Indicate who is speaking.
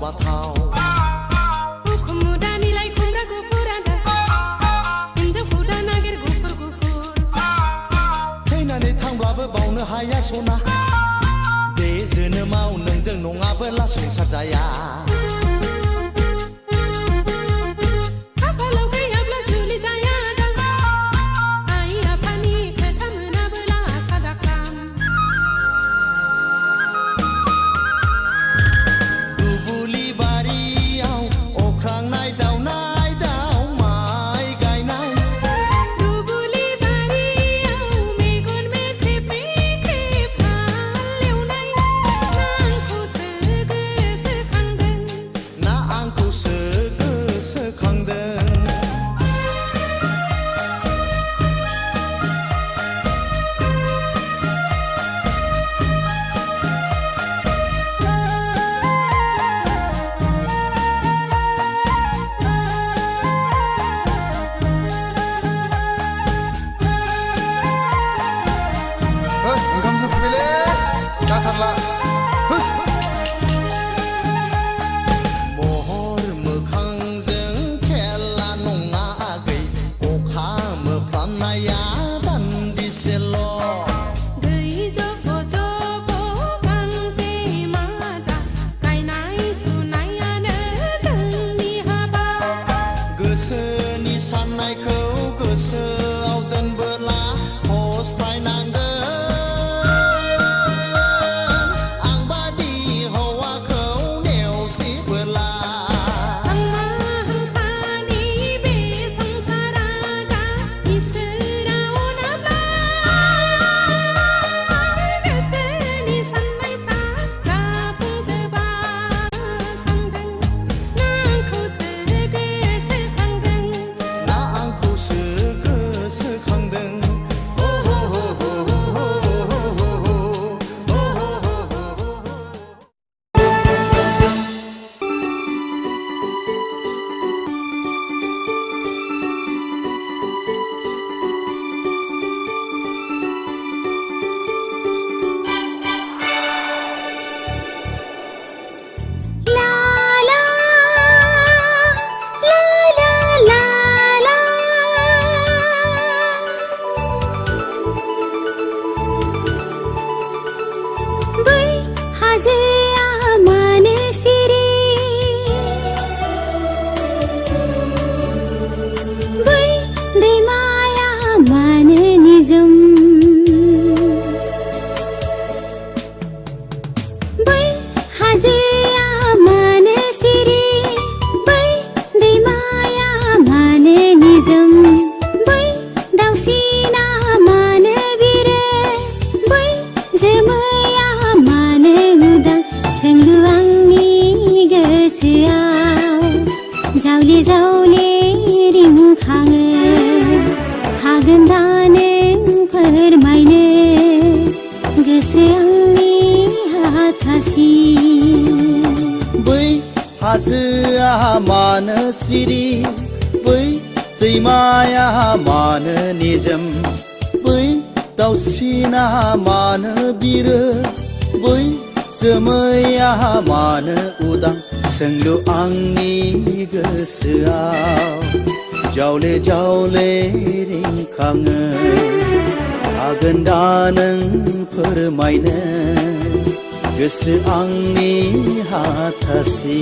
Speaker 1: बाथाव थैनानै थांब्लाबो बावनो हाया सना बे जोनोमाव नोंजों नङाबोला संसार जाया महर मोखांजों खेला नङा आगै अखा मोफ्लामनाया दान्दिसेल'
Speaker 2: दै जब जब गांजे मादा गायनाय फुनायानो जोंनि हाबा
Speaker 1: गोसोनि साननायखौ गोसोआव दोनबोला फस्थायनांगोन
Speaker 2: जावले जावले रिंखाङो हागोन दा नों फोरमायनो गोसो आंनि हाथासि
Speaker 3: बै हाजोआ मानो सिरि बै दैमाया मानो निजोम बै दाउसिना मानो बिरो बै जोमैया मानो उदां सोंलु आंनि गोसोआव जावले जावले रिंखाङो हागोन दा नों फोरमायनो गोसो आंनि हाथासि